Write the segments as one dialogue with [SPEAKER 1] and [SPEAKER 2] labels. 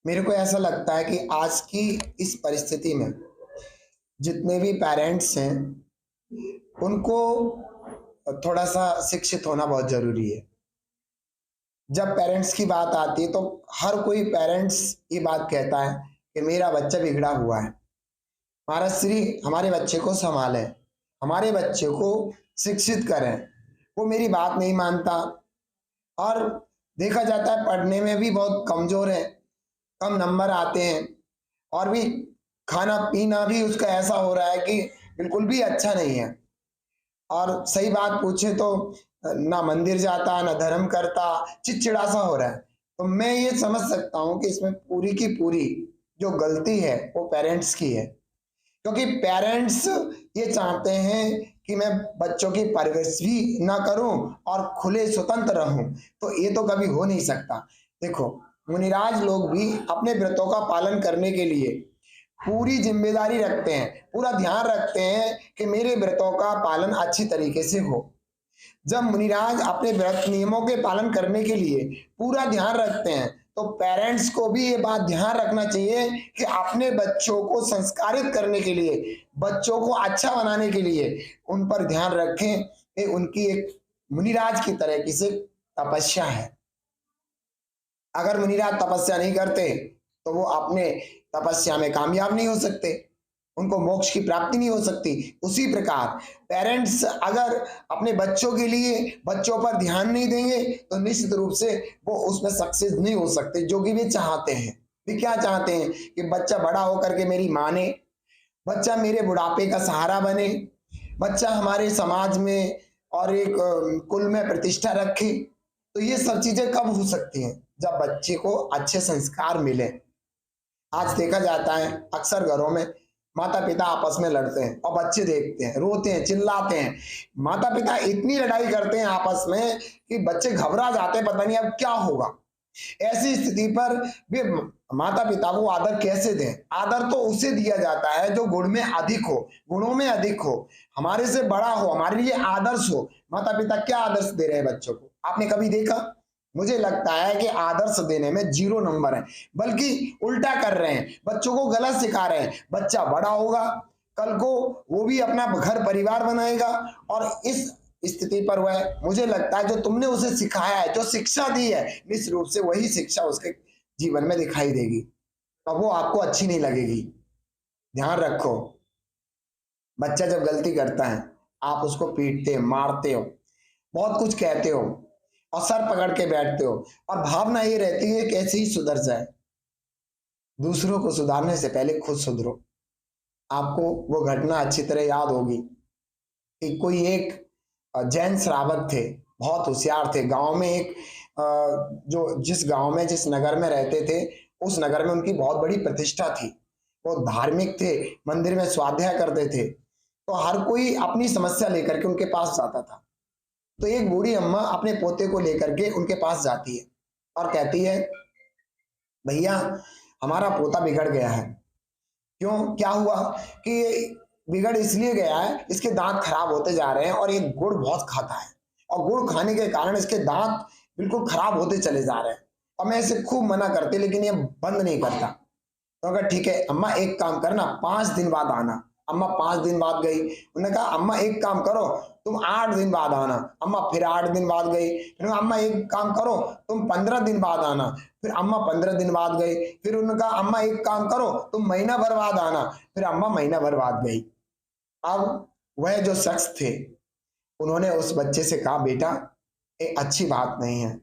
[SPEAKER 1] मेरे को ऐसा लगता है कि आज की इस परिस्थिति में जितने भी पेरेंट्स हैं उनको थोड़ा सा शिक्षित होना बहुत जरूरी है। जब पेरेंट्स की बात आती है तो हर कोई पेरेंट्स ये बात कहता है कि मेरा बच्चा बिगड़ा हुआ है, महाराज श्री हमारे बच्चे को संभालें, हमारे बच्चे को शिक्षित करें। वो मेरी बात नहीं मानता और देखा जाता है पढ़ने में भी बहुत कमजोर है, कम नंबर आते हैं और भी खाना पीना भी उसका ऐसा हो रहा है कि बिल्कुल भी अच्छा नहीं है। और सही बात पूछे तो ना मंदिर जाता ना धर्म करता, चिड़चिड़ा सा हो रहा है। तो मैं ये समझ सकता हूँ कि इसमें पूरी की पूरी जो गलती है वो पेरेंट्स की है, क्योंकि पेरेंट्स ये चाहते हैं कि मैं बच्चों की परवरिश भी ना करूं और खुले स्वतंत्र रहूं, तो ये तो कभी हो नहीं सकता। देखो, मुनिराज लोग भी अपने व्रतों का पालन करने के लिए पूरी जिम्मेदारी रखते हैं, पूरा ध्यान रखते हैं कि मेरे व्रतों का पालन अच्छी तरीके से हो। जब मुनिराज अपने व्रत नियमों के पालन करने के लिए पूरा ध्यान रखते हैं तो पेरेंट्स को भी ये बात ध्यान रखना चाहिए कि अपने बच्चों को संस्कारित करने के लिए, बच्चों को अच्छा बनाने के लिए उन पर ध्यान रखें कि उनकी एक मुनिराज की तरह की से तपस्या है। अगर मुनिराज तपस्या नहीं करते तो वो अपने तपस्या में कामयाब नहीं हो सकते, उनको मोक्ष की प्राप्ति नहीं हो सकती। उसी प्रकार पेरेंट्स अगर अपने बच्चों के लिए बच्चों पर ध्यान नहीं देंगे तो निश्चित रूप से वो उसमें सक्सेस नहीं हो सकते जो कि वे चाहते हैं। वे क्या चाहते हैं कि बच्चा बड़ा होकर के मेरी माने, बच्चा मेरे बुढ़ापे का सहारा बने, बच्चा हमारे समाज में और एक कुल में प्रतिष्ठा रखे। तो ये सब चीजें कब हो सकती हैं? जब बच्चे को अच्छे संस्कार मिले। आज देखा जाता है अक्सर घरों में माता पिता आपस में लड़ते हैं और बच्चे देखते हैं, रोते हैं, चिल्लाते हैं। माता पिता इतनी लड़ाई करते हैं आपस में कि बच्चे घबरा जाते हैं, पता नहीं अब क्या होगा। ऐसी स्थिति पर वे माता पिता को आदर कैसे दें? आदर तो उसे दिया जाता है जो गुण में अधिक हो, गुणों में अधिक हो, हमारे से बड़ा हो, हमारे लिए आदर्श हो। माता पिता क्या आदर्श दे रहे हैं बच्चों को? आपने कभी देखा? मुझे लगता है कि आदर्श देने में 0 नंबर है, बल्कि उल्टा कर रहे हैं, बच्चों को गलत सिखा रहे हैं। बच्चा बड़ा होगा, कल को वो भी अपना घर परिवार बनाएगा और इस स्थिति पर वह, मुझे लगता है जो तुमने उसे सिखाया है, जो शिक्षा दी है, निश्चित रूप से वही शिक्षा उसके जीवन में दिखाई देगी, तो वो आपको अच्छी नहीं लगेगी। ध्यान रखो, बच्चा जब गलती करता है आप उसको पीटते मारते हो, बहुत कुछ कहते हो और सर पकड़ के बैठते हो और भावना ये रहती है कैसे ही सुधर जाए। दूसरों को सुधारने से पहले खुद सुधरो। आपको वो घटना अच्छी तरह याद होगी कि कोई एक जैन श्रावक थे, बहुत होशियार थे। गांव में एक जो जिस गांव में जिस नगर में रहते थे उस नगर में उनकी बहुत बड़ी प्रतिष्ठा थी। वो धार्मिक थे, मंदिर में स्वाध्याय करते थे, तो हर कोई अपनी समस्या लेकर के उनके पास जाता था। तो एक बूढ़ी अम्मा अपने पोते को लेकर के उनके पास जाती है और कहती है, भैया हमारा पोता बिगड़ गया है। क्यों, क्या हुआ? कि बिगड़ इसलिए गया है, इसके दांत खराब होते जा रहे हैं और ये गुड़ बहुत खाता है और गुड़ खाने के कारण इसके दांत बिल्कुल खराब होते चले जा रहे हैं और मैं इसे खूब मना करती लेकिन ये बंद नहीं करता। तो अगर ठीक है अम्मा, एक काम करना, 5 दिन बाद आना। अम्मा 5 दिन बाद गई। उन्होंने कहा अम्मा एक काम करो, तुम 8 दिन बाद आना। अम्मा फिर 8 दिन बाद गई। फिर अम्मा एक काम करो, तुम 15 दिन बाद आना। फिर अम्मा 15 दिन बाद गई। फिर उन्होंने कहा अम्मा एक काम करो, तुम महीना भर बाद आना। फिर अम्मा महीना भर बाद गई। अब वह जो शख्स थे उन्होंने उस बच्चे से कहा, बेटा ये अच्छी बात नहीं है,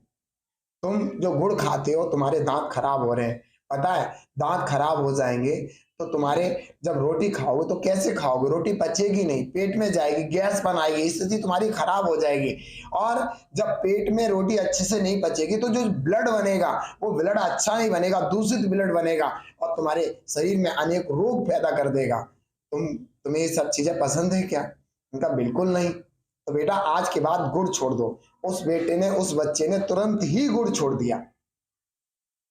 [SPEAKER 1] तुम जो गुड़ खाते हो तुम्हारे दांत खराब हो रहे हैं। पता है दांत खराब हो जाएंगे तो तुम्हारे, जब रोटी खाओगे तो कैसे खाओगे? रोटी पचेगी नहीं, पेट में जाएगी, गैस बनाएगी, स्थिति तुम्हारी खराब हो जाएगी। और जब पेट में रोटी अच्छे से नहीं पचेगी तो जो ब्लड बनेगा वो ब्लड अच्छा नहीं बनेगा, दूषित ब्लड बनेगा और तुम्हारे शरीर में अनेक रोग पैदा कर देगा। तुम्हें ये सब चीजें पसंद है क्या? उनका बिल्कुल नहीं। तो बेटा आज के बाद गुड़ छोड़ दो। उस बेटे ने, उस बच्चे ने तुरंत ही गुड़ छोड़ दिया।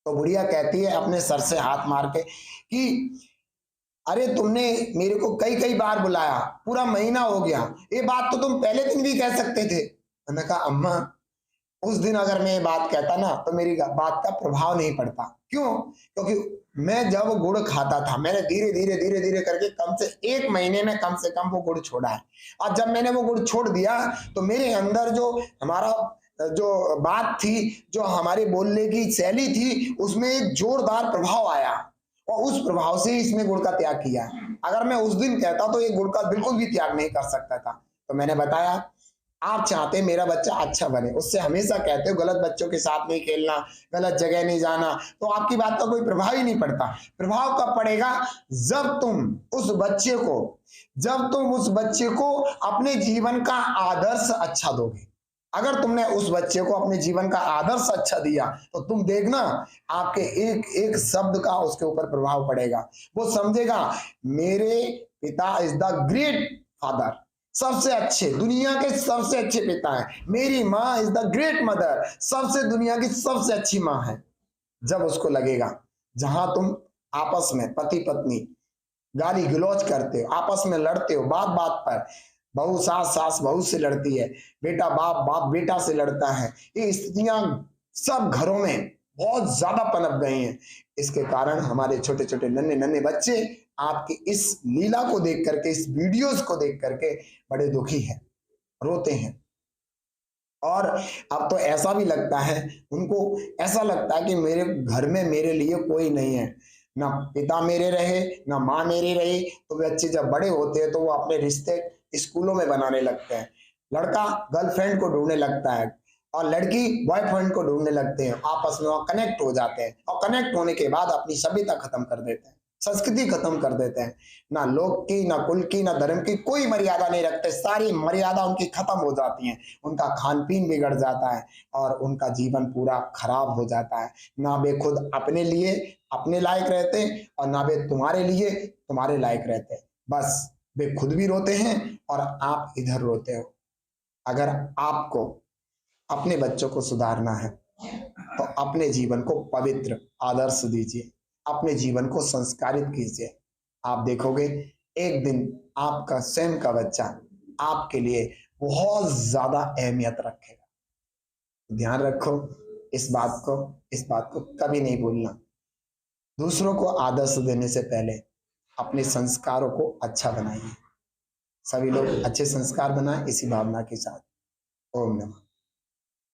[SPEAKER 1] तो बुढ़िया कहती है अपने सर से हाथ मार के कि अरे तुमने मेरे को कई कई बार बुलाया, पूरा महीना हो गया, ये बात तो तुम पहले दिन भी कह सकते थे। मैंने कहा अम्मा उस दिन अगर मैं ये बात कहता ना तो मेरी बात का प्रभाव नहीं पड़ता। क्यों? क्योंकि मैं जब गुड़ खाता था, मैंने धीरे धीरे धीरे धीरे करके कम से 1 महीने में कम से कम वो गुड़ छोड़ा है। और जब मैंने वो गुड़ छोड़ दिया तो मेरे अंदर जो हमारा जो बात थी, जो हमारे बोलने की शैली थी, उसमें एक जोरदार प्रभाव आया और उस प्रभाव से इसने गुड़ का त्याग किया। अगर मैं उस दिन कहता तो ये गुड़ का बिल्कुल भी त्याग नहीं कर सकता था। तो मैंने बताया, आप चाहते मेरा बच्चा अच्छा बने, उससे हमेशा कहते हो गलत बच्चों के साथ नहीं खेलना, गलत जगह नहीं जाना, तो आपकी बात का कोई प्रभाव ही नहीं पड़ता। प्रभाव कब पड़ेगा? जब तुम उस बच्चे को अपने जीवन का आदर्श अच्छा दोगे। अगर तुमने उस बच्चे को अपने जीवन का आदर्श अच्छा दिया तो तुम देखना आपके एक एक शब्द का उसके ऊपर प्रभाव पड़ेगा। वो समझेगा मेरे पिता इज द ग्रेट फादर, सबसे अच्छे, दुनिया के सबसे अच्छे पिता है। मेरी माँ इज द ग्रेट मदर, सबसे दुनिया की सबसे अच्छी माँ है। जब उसको लगेगा, जहां तुम आपस में पति पत्नी गाली गलौज करते हो, आपस में लड़ते हो बात बात पर, बहू सास, सास बहू से लड़ती है, बेटा बाप, बाप बेटा से लड़ता है, ये स्थितियां सब घरों में बहुत ज्यादा पनप गई हैं। इसके कारण हमारे छोटे छोटे नन्हे नन्हे बच्चे आपकी इस लीला को देख करके, इस वीडियोस को देख करके बड़े दुखी हैं, रोते हैं। और अब तो ऐसा भी लगता है उनको, ऐसा लगता है कि मेरे घर में मेरे लिए कोई नहीं है, ना पिता मेरे रहे ना माँ मेरी रही। तो बच्चे जब बड़े होते हैं तो वो अपने रिश्ते स्कूलों में बनाने लगते हैं। लड़का गर्लफ्रेंड को ढूंढने लगता है और लड़की बॉयफ्रेंड को ढूंढने लगते हैं, आपस में वहां कनेक्ट हो जाते हैं और कनेक्ट होने के बाद अपनी सभ्यता खत्म कर देते हैं, संस्कृति खत्म कर देते हैं। ना लोक की, ना कुल की, ना धर्म की कोई मर्यादा नहीं रखते, सारी मर्यादा उनकी खत्म हो जाती है। उनका खान पीन बिगड़ जाता है और उनका जीवन पूरा खराब हो जाता है। ना वे खुद अपने लिए अपने लायक रहते और ना वे तुम्हारे लिए तुम्हारे लायक रहते। बस वे खुद भी रोते हैं और आप इधर रोते हो। अगर आपको अपने बच्चों को सुधारना है तो अपने जीवन को पवित्र आदर्श दीजिए, अपने जीवन को संस्कारित कीजिए। आप देखोगे एक दिन आपका स्वयं का बच्चा आपके लिए बहुत ज्यादा अहमियत रखेगा। ध्यान रखो इस बात को कभी नहीं भूलना। दूसरों को आदर्श देने से पहले अपने संस्कारों को अच्छा बनाइए। सभी लोग अच्छे संस्कार बनाएं इसी भावना के साथ। ओम नमः।